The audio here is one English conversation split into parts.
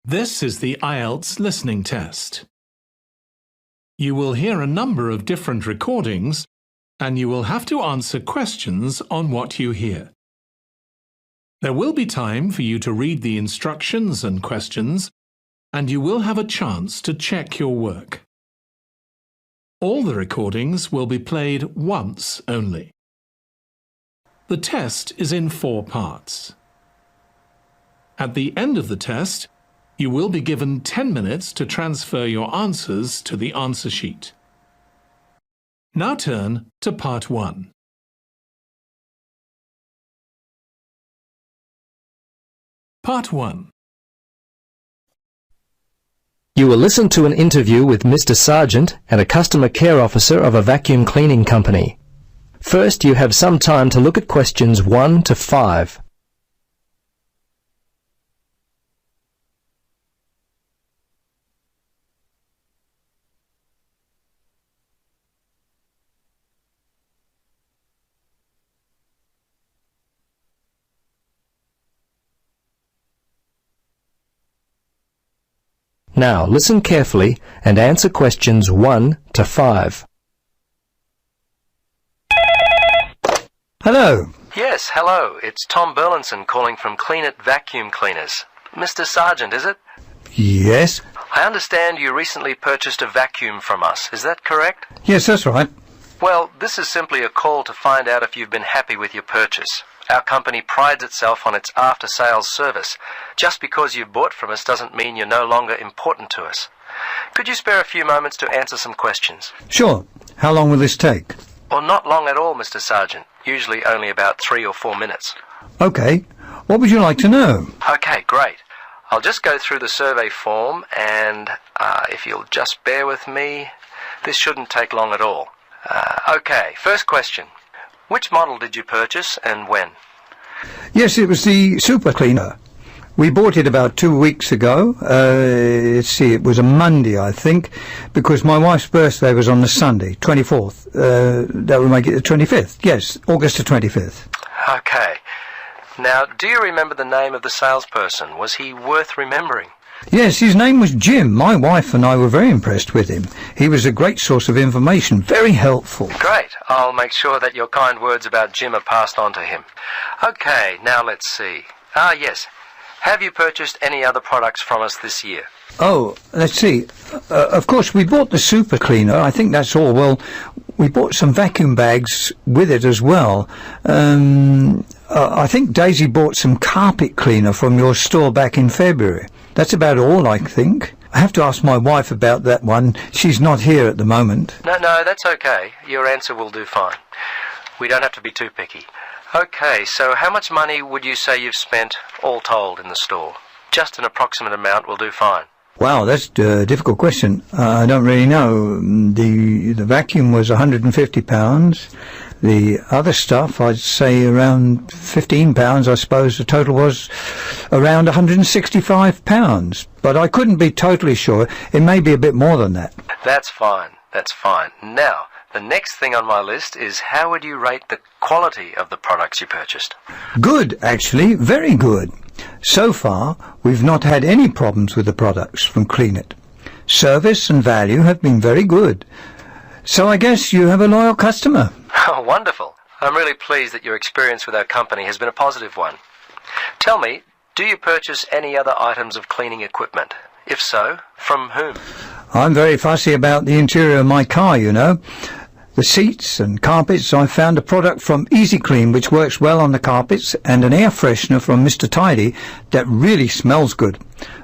This is the IELTS listening test. You will hear a number of different recordings and you will have to answer questions on what you hear. There will be time for you to read the instructions and questions, and you will have a chance to check your work. All the recordings will be played once only. The test is in 4 parts. At the end of the test, you will be given 10 minutes to transfer your answers to the answer sheet. Now turn to Part 1. Part 1. You will listen to an interview with Mr. Sargent and a customer care officer of a vacuum cleaning company. First, you have some time to look at questions 1 to 5. Now, listen carefully and answer questions 1 to 5. Hello. Yes, hello. It's Tom Burlinson calling from Clean It Vacuum Cleaners. Mr. Sargent, is it? Yes. I understand you recently purchased a vacuum from us. Is that correct? Yes, that's right. Well, this is simply a call to find out if you've been happy with your purchase. Our company prides itself on its after-sales service. Just because you've bought from us doesn't mean you're no longer important to us. Could you spare a few moments to answer some questions? Sure. How long will this take? Well, not long at all, Mr. Sargent. Usually only about 3 or 4 minutes. Okay. What would you like to know? Okay, great. I'll just go through the survey form and if you'll just bear with me, this shouldn't take long at all. Okay, first question. Which model did you purchase and when? Yes, it was the super cleaner. We bought it about 2 weeks ago. Let's see, it was a Monday, I think, because my wife's birthday was on the Sunday, 24th. That would make it the 25th. Yes, August the 25th. Okay. Now, do you remember the name of the salesperson? Was he worth remembering? Yes, his name was Jim. My wife and I were very impressed with him. He was a great source of information, very helpful. Great. I'll make sure that your kind words about Jim are passed on to him. Okay, now let's see. Yes. Have you purchased any other products from us this year? Oh, let's see. Of course, we bought the super cleaner. I think that's all. Well, we bought some vacuum bags with it as well. I think Daisy bought some carpet cleaner from your store back in February. That's about all, I think. I have to ask my wife about that one. She's not here at the moment. No, that's okay. Your answer will do fine. We don't have to be too picky. Okay, so how much money would you say you've spent, all told, in the store? Just an approximate amount will do fine. Wow, that's a difficult question. I don't really know. The vacuum was £150. The other stuff, I'd say around £15, I suppose. The total was around £165. But I couldn't be totally sure. It may be a bit more than that. That's fine. That's fine. Now, the next thing on my list is how would you rate the quality of the products you purchased? Good, actually. Very good. So far, we've not had any problems with the products from Clean It. Service and value have been very good. So I guess you have a loyal customer. Oh, wonderful. I'm really pleased that your experience with our company has been a positive one. Tell me, do you purchase any other items of cleaning equipment? If so, from whom? I'm very fussy about the interior of my car, you know. The seats and carpets, I found a product from Easy Clean which works well on the carpets and an air freshener from Mr. Tidy that really smells good.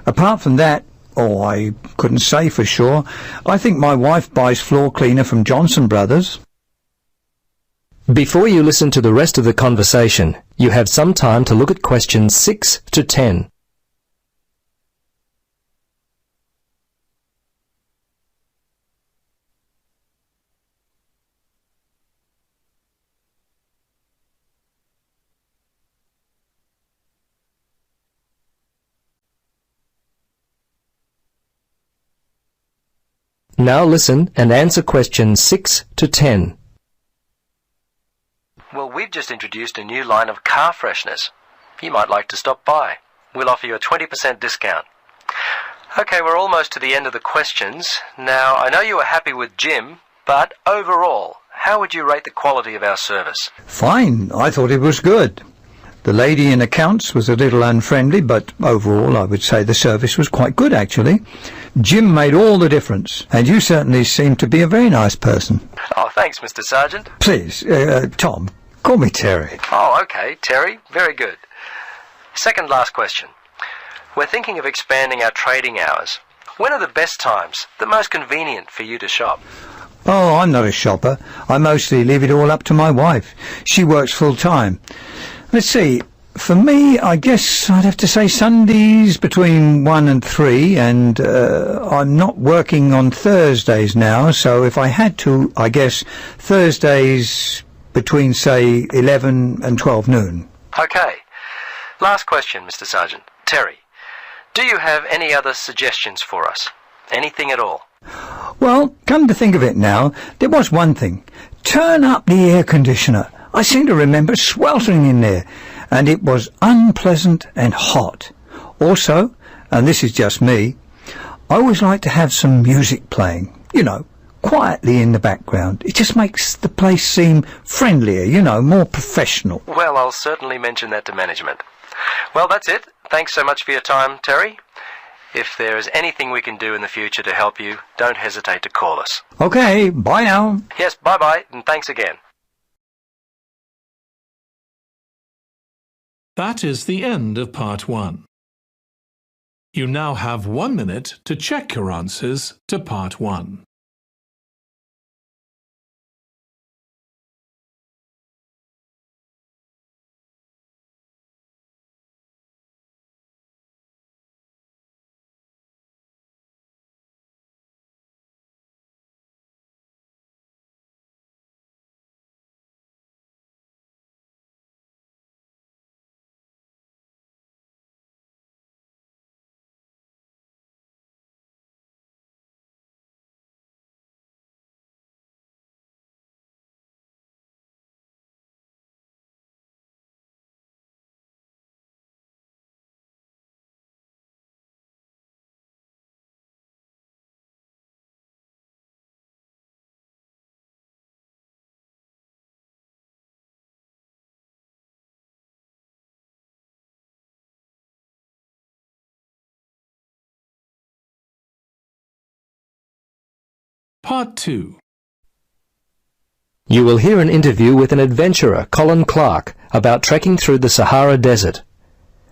Apart from that, I couldn't say for sure. I think my wife buys floor cleaner from Johnson Brothers. Before you listen to the rest of the conversation, you have some time to look at questions 6 to 10. Now listen and answer questions 6 to 10. Well, we've just introduced a new line of car fresheners. You might like to stop by. We'll offer you a 20% discount. Okay, we're almost to the end of the questions. Now, I know you were happy with Jim, but overall, how would you rate the quality of our service? Fine, I thought it was good. The lady in accounts was a little unfriendly, but overall I would say the service was quite good, actually. Jim made all the difference, and you certainly seem to be a very nice person. Oh, thanks, Mr. Sergeant. Please, Tom, call me Terry. Oh, okay, Terry. Very good. Second last question. We're thinking of expanding our trading hours. When are the best times, the most convenient for you to shop? Oh, I'm not a shopper. I mostly leave it all up to my wife. She works full-time. Let's see, for me, I guess I'd have to say Sundays between 1 and 3, and I'm not working on Thursdays now, so if I had to, I guess Thursdays between, say, 11 and 12 noon. Okay. Last question, Mr. Sergeant. Terry, do you have any other suggestions for us? Anything at all? Well, come to think of it now, there was one thing. Turn up the air conditioner. I seem to remember sweltering in there, and it was unpleasant and hot. Also, and this is just me, I always like to have some music playing, you know, quietly in the background. It just makes the place seem friendlier, you know, more professional. Well, I'll certainly mention that to management. Well, that's it. Thanks so much for your time, Terry. If there is anything we can do in the future to help you, don't hesitate to call us. Okay, bye now. Yes, bye-bye, and thanks again. That is the end of part 1. You now have 1 minute to check your answers to part 1. Part 2. You will hear an interview with an adventurer, Colin Clark, about trekking through the Sahara Desert.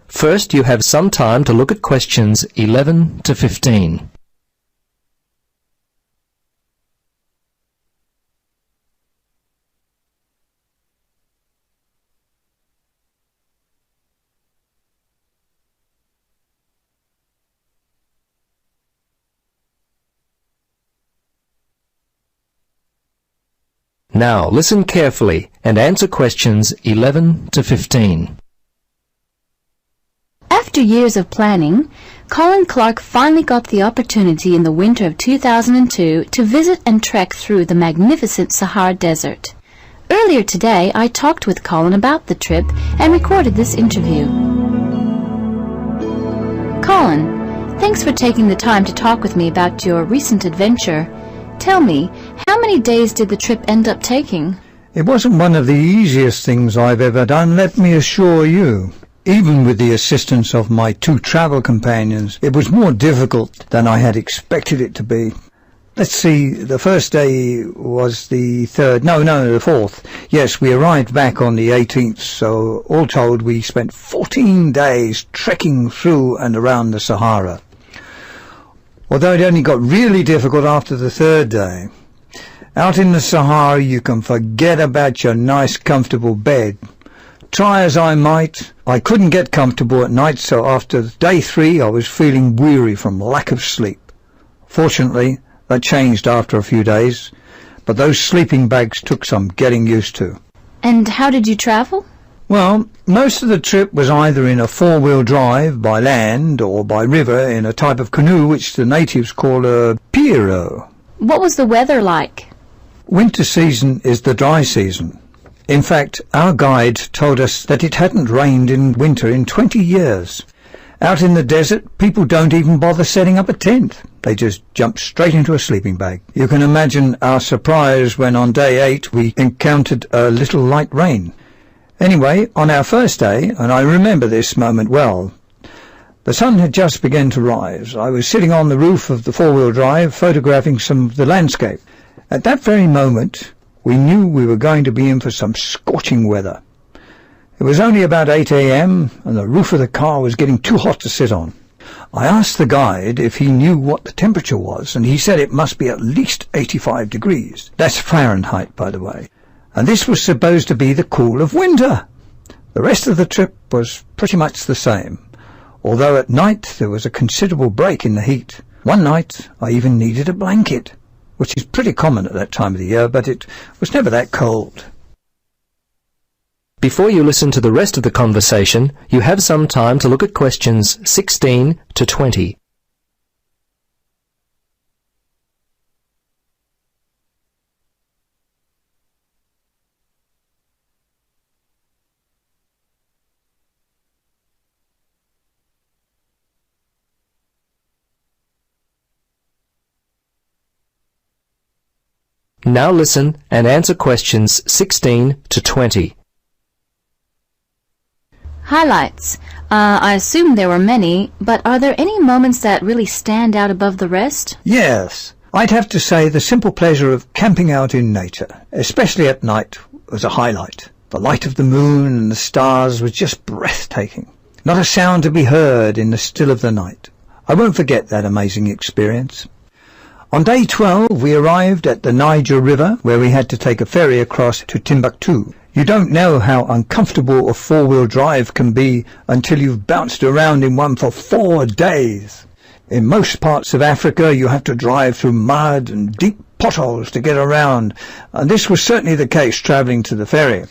First, you have some time to look at questions 11 to 15. Now, listen carefully and answer questions 11 to 15. After years of planning, Colin Clark finally got the opportunity in the winter of 2002 to visit and trek through the magnificent Sahara Desert. Earlier today, I talked with Colin about the trip and recorded this interview. Colin, thanks for taking the time to talk with me about your recent adventure. Tell me, how many days did the trip end up taking? It wasn't one of the easiest things I've ever done, let me assure you. Even with the assistance of my 2 travel companions, it was more difficult than I had expected it to be. Let's see, the first day was the 3rd, the 4th. Yes, we arrived back on the 18th, so all told we spent 14 days trekking through and around the Sahara. Although it only got really difficult after the 3rd day. Out in the Sahara you can forget about your nice comfortable bed. Try as I might, I couldn't get comfortable at night, so after day 3 I was feeling weary from lack of sleep. Fortunately, that changed after a few days, but those sleeping bags took some getting used to. And how did you travel? Well, most of the trip was either in a 4-wheel drive by land or by river in a type of canoe which the natives call a pirogue. What was the weather like? Winter season is the dry season. In fact, our guide told us that it hadn't rained in winter in 20 years. Out in the desert, people don't even bother setting up a tent. They just jump straight into a sleeping bag. You can imagine our surprise when on day 8 we encountered a little light rain. Anyway, on our first day, and I remember this moment well, the sun had just begun to rise. I was sitting on the roof of the four-wheel drive photographing some of the landscape. At that very moment, we knew we were going to be in for some scorching weather. It was only about 8 a.m. and the roof of the car was getting too hot to sit on. I asked the guide if he knew what the temperature was, and he said it must be at least 85 degrees. That's Fahrenheit, by the way. And this was supposed to be the cool of winter. The rest of the trip was pretty much the same, although at night there was a considerable break in the heat. One night I even needed a blanket, which is pretty common at that time of the year, but it was never that cold. Before you listen to the rest of the conversation, you have some time to look at questions 16 to 20. Now listen and answer questions 16 to 20. Highlights. I assume there were many, but are there any moments that really stand out above the rest? Yes, I'd have to say the simple pleasure of camping out in nature, especially at night, was a highlight. The light of the moon and the stars was just breathtaking. Not a sound to be heard in the still of the night. I won't forget that amazing experience. On day 12, we arrived at the Niger River, where we had to take a ferry across to Timbuktu. You don't know how uncomfortable a four-wheel drive can be until you've bounced around in one for 4 days. In most parts of Africa, you have to drive through mud and deep potholes to get around, and this was certainly the case travelling to the ferry.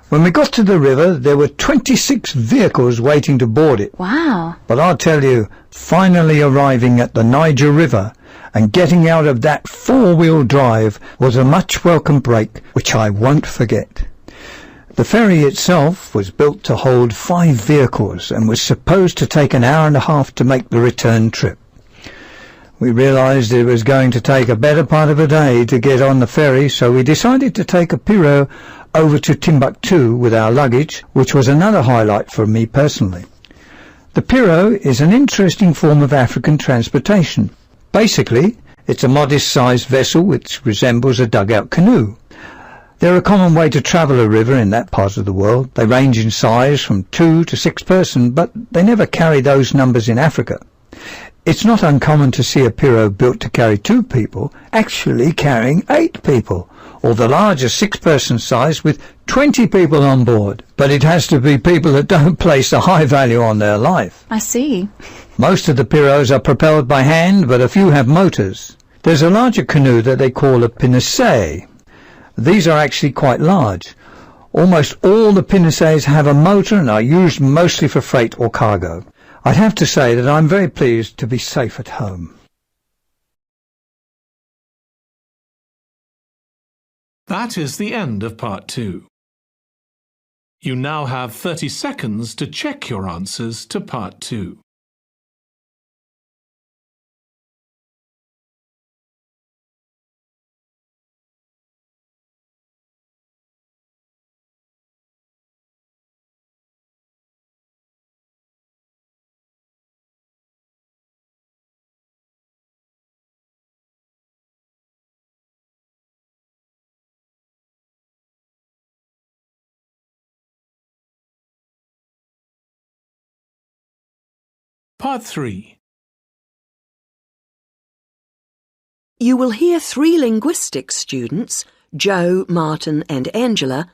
When we got to the river, there were 26 vehicles waiting to board it. Wow. But I'll tell you, finally arriving at the Niger River and getting out of that four-wheel drive was a much welcome break, which I won't forget. The ferry itself was built to hold 5 vehicles and was supposed to take an hour and a half to make the return trip. We realized it was going to take a better part of a day to get on the ferry, so we decided to take a pirogue over to Timbuktu with our luggage, which was another highlight for me personally. The pirogue is an interesting form of African transportation. Basically, it's a modest-sized vessel which resembles a dugout canoe. They're a common way to travel a river in that part of the world. They range in size from 2 to 6 person, but they never carry those numbers in Africa. It's not uncommon to see a pirogue built to carry 2 people actually carrying 8 people, or the larger 6-person size with 20 people on board. But it has to be people that don't place a high value on their life. I see. Most of the pirogues are propelled by hand, but a few have motors. There's a larger canoe that they call a pinnace. These are actually quite large. Almost all the pinnaces have a motor and are used mostly for freight or cargo. I'd have to say that I'm very pleased to be safe at home. That is the end of part 2. You now have 30 seconds to check your answers to part 2. Part 3. You will hear 3 linguistics students, Joe, Martin and Angela,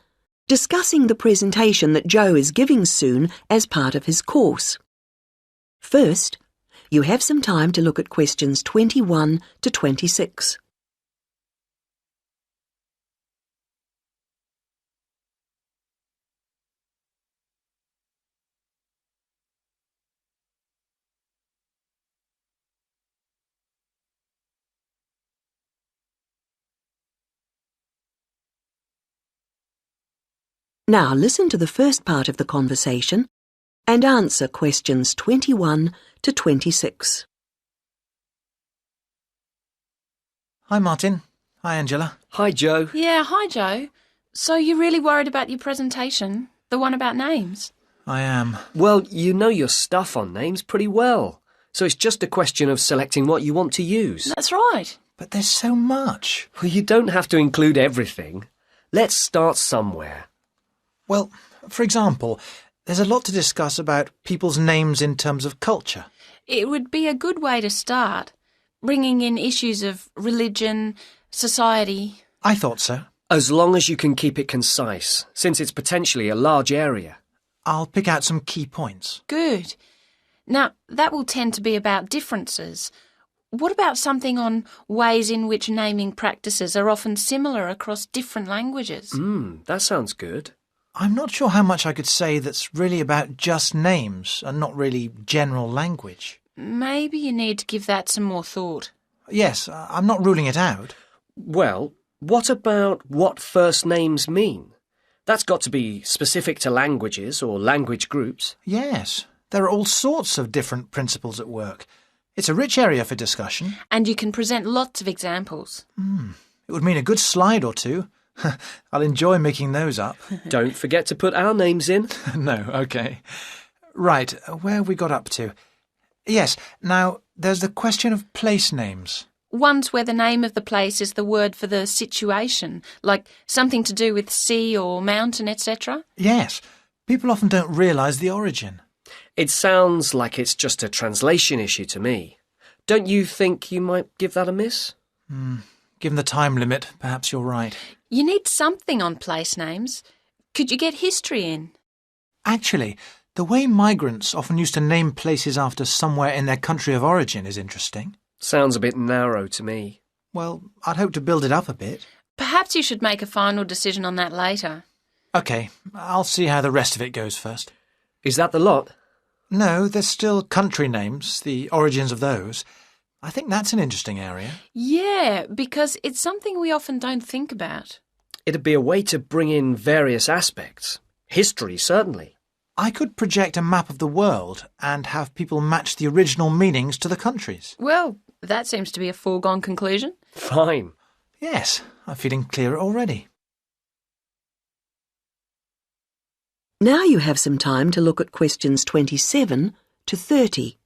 discussing the presentation that Joe is giving soon as part of his course. First, you have some time to look at questions 21 to 26. Now listen to the first part of the conversation and answer questions 21 to 26. Hi, Martin. Hi, Angela. Hi, Joe. Yeah, hi, Joe. So you're really worried about your presentation? The one about names? I am. Well, you know your stuff on names pretty well, so it's just a question of selecting what you want to use. That's right. But there's so much. Well, you don't have to include everything. Let's start somewhere. Well, for example, there's a lot to discuss about people's names in terms of culture. It would be a good way to start, bringing in issues of religion, society. I thought so. As long as you can keep it concise, since it's potentially a large area. I'll pick out some key points. Good. Now, that will tend to be about differences. What about something on ways in which naming practices are often similar across different languages? That sounds good. I'm not sure how much I could say that's really about just names and not really general language. Maybe you need to give that some more thought. Yes, I'm not ruling it out. Well, what about what first names mean? That's got to be specific to languages or language groups. Yes, there are all sorts of different principles at work. It's a rich area for discussion. And you can present lots of examples. It would mean a good slide or two. I'll enjoy making those up. Don't forget to put our names in. No, OK. Right, where have we got up to? Yes, now there's the question of place names. Ones where the name of the place is the word for the situation, like something to do with sea or mountain, etc. Yes, people often don't realise the origin. It sounds like it's just a translation issue to me. Don't you think you might give that a miss? Given the time limit, perhaps you're right. You need something on place names. Could you get history in? Actually, the way migrants often used to name places after somewhere in their country of origin is interesting. Sounds a bit narrow to me. Well, I'd hope to build it up a bit. Perhaps you should make a final decision on that later. OK, I'll see how the rest of it goes first. Is that the lot? No, there's still country names, the origins of those. I think that's an interesting area. Yeah, because it's something we often don't think about. It'd be a way to bring in various aspects. History, certainly. I could project a map of the world and have people match the original meanings to the countries. Well, that seems to be a foregone conclusion. Fine. Yes, I'm feeling clearer already. Now you have some time to look at questions 27 to 30.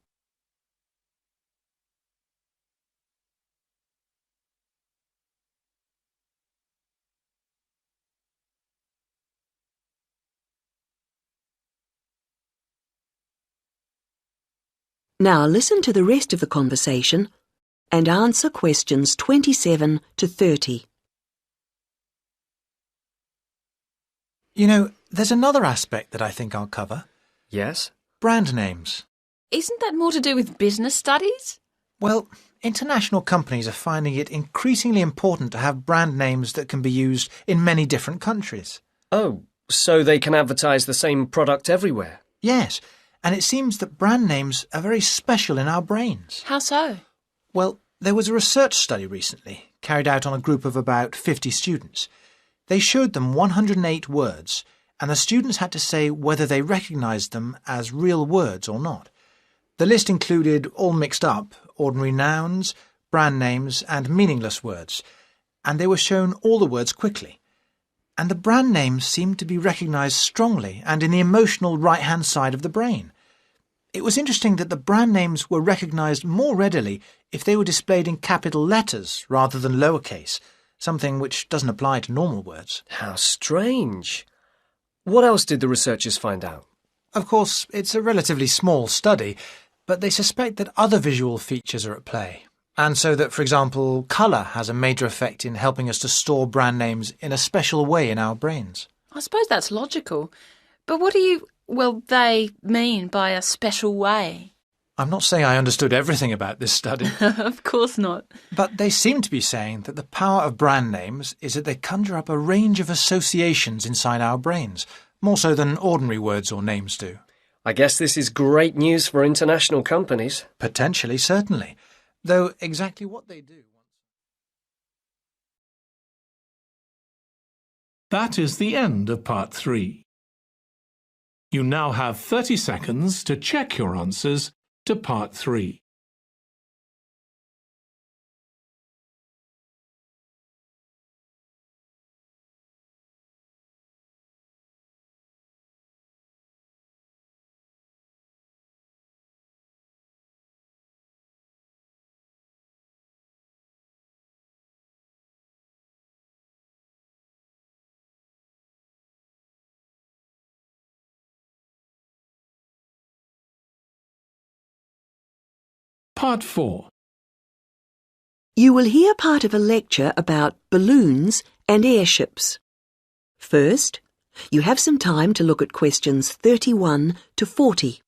Now listen to the rest of the conversation and answer questions 27 to 30. You know, there's another aspect that I think I'll cover. Yes? Brand names. Isn't that more to do with business studies? Well, international companies are finding it increasingly important to have brand names that can be used in many different countries. Oh, so they can advertise the same product everywhere? Yes, and it seems that brand names are very special in our brains. How so? Well, there was a research study recently, carried out on a group of about 50 students. They showed them 108 words, and the students had to say whether they recognised them as real words or not. The list included, all mixed up, ordinary nouns, brand names and meaningless words, and they were shown all the words quickly. And the brand names seemed to be recognised strongly and in the emotional right-hand side of the brain. It was interesting that the brand names were recognised more readily if they were displayed in capital letters rather than lowercase, something which doesn't apply to normal words. How strange. What else did the researchers find out? Of course, it's a relatively small study, but they suspect that other visual features are at play. And so that, for example, colour has a major effect in helping us to store brand names in a special way in our brains. I suppose that's logical. But what they mean by a special way? I'm not saying I understood everything about this study. Of course not. But they seem to be saying that the power of brand names is that they conjure up a range of associations inside our brains, more so than ordinary words or names do. I guess this is great news for international companies. Potentially, certainly. Though exactly what they do... That is the end of part 3. You now have 30 seconds to check your answers to Part 3. Part 4. You will hear part of a lecture about balloons and airships. First, you have some time to look at questions 31 to 40.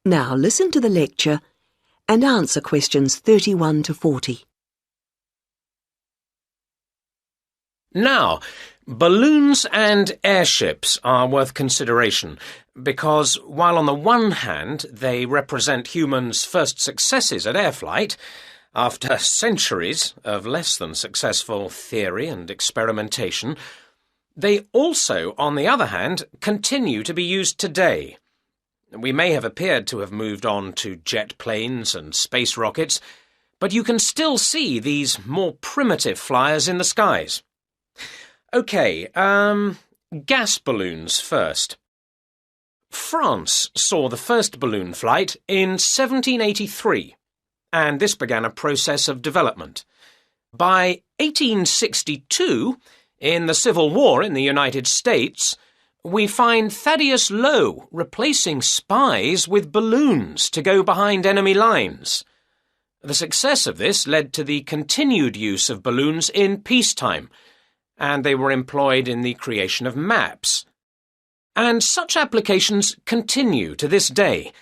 Now listen to the lecture and answer questions 31 to 40. Now, balloons and airships are worth consideration because while on the one hand they represent humans' first successes at air flight, after centuries of less than successful theory and experimentation, they also, on the other hand, continue to be used today. We may have appeared to have moved on to jet planes and space rockets, but you can still see these more primitive flyers in the skies. OK, gas balloons first. France saw the first balloon flight in 1783, and this began a process of development. By 1862, in the Civil War in the United States, we find Thaddeus Lowe replacing spies with balloons to go behind enemy lines. The success of this led to the continued use of balloons in peacetime, and they were employed in the creation of maps. And such applications continue to this day,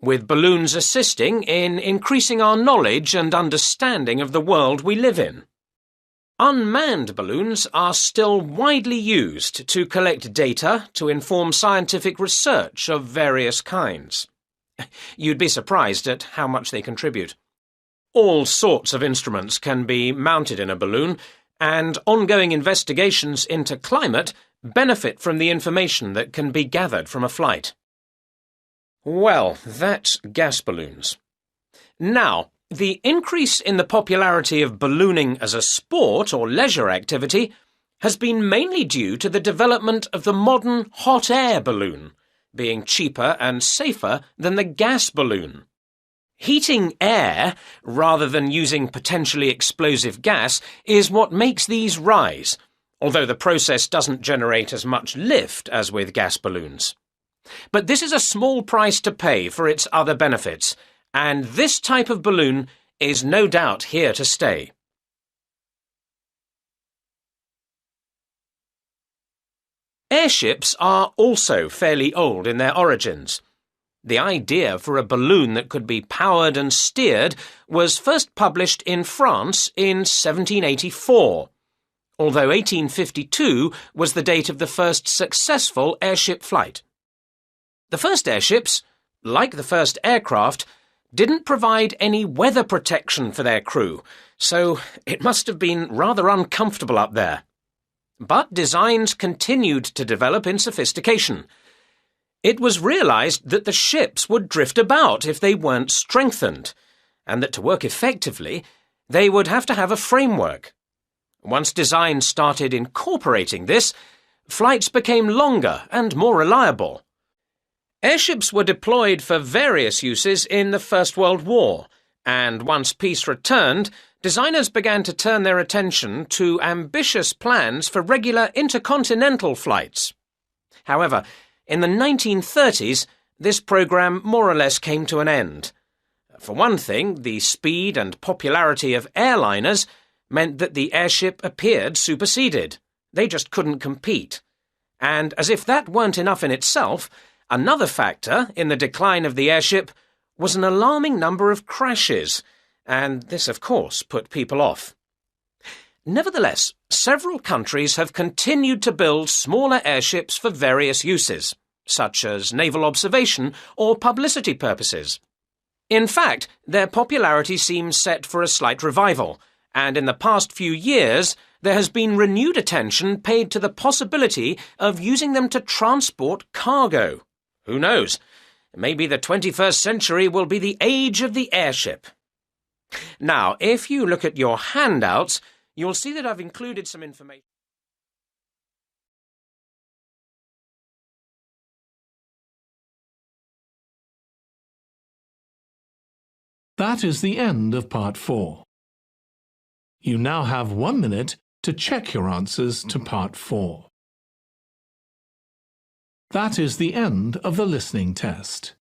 with balloons assisting in increasing our knowledge and understanding of the world we live in. Unmanned balloons are still widely used to collect data to inform scientific research of various kinds. You'd be surprised at how much they contribute. All sorts of instruments can be mounted in a balloon, and ongoing investigations into climate benefit from the information that can be gathered from a flight. Well, that's gas balloons. Now, the increase in the popularity of ballooning as a sport or leisure activity has been mainly due to the development of the modern hot air balloon, being cheaper and safer than the gas balloon. Heating air, rather than using potentially explosive gas, is what makes these rise, although the process doesn't generate as much lift as with gas balloons. But this is a small price to pay for its other benefits, and this type of balloon is no doubt here to stay. Airships are also fairly old in their origins. The idea for a balloon that could be powered and steered was first published in France in 1784, although 1852 was the date of the first successful airship flight. The first airships, like the first aircraft, didn't provide any weather protection for their crew, so it must have been rather uncomfortable up there. But designs continued to develop in sophistication. It was realized that the ships would drift about if they weren't strengthened, and that to work effectively, they would have to have a framework. Once design started incorporating this, flights became longer and more reliable. Airships were deployed for various uses in the First World War, and once peace returned, designers began to turn their attention to ambitious plans for regular intercontinental flights. However, in the 1930s, this program more or less came to an end. For one thing, the speed and popularity of airliners meant that the airship appeared superseded. They just couldn't compete. And as if that weren't enough in itself, Another factor in the decline of the airship was an alarming number of crashes, and this, of course, put people off. Nevertheless, several countries have continued to build smaller airships for various uses, such as naval observation or publicity purposes. In fact, their popularity seems set for a slight revival, and in the past few years there has been renewed attention paid to the possibility of using them to transport cargo. Who knows? Maybe the 21st century will be the age of the airship. Now, if you look at your handouts, you'll see that I've included some information. That is the end of Part 4. You now have 1 minute to check your answers to Part 4. That is the end of the listening test.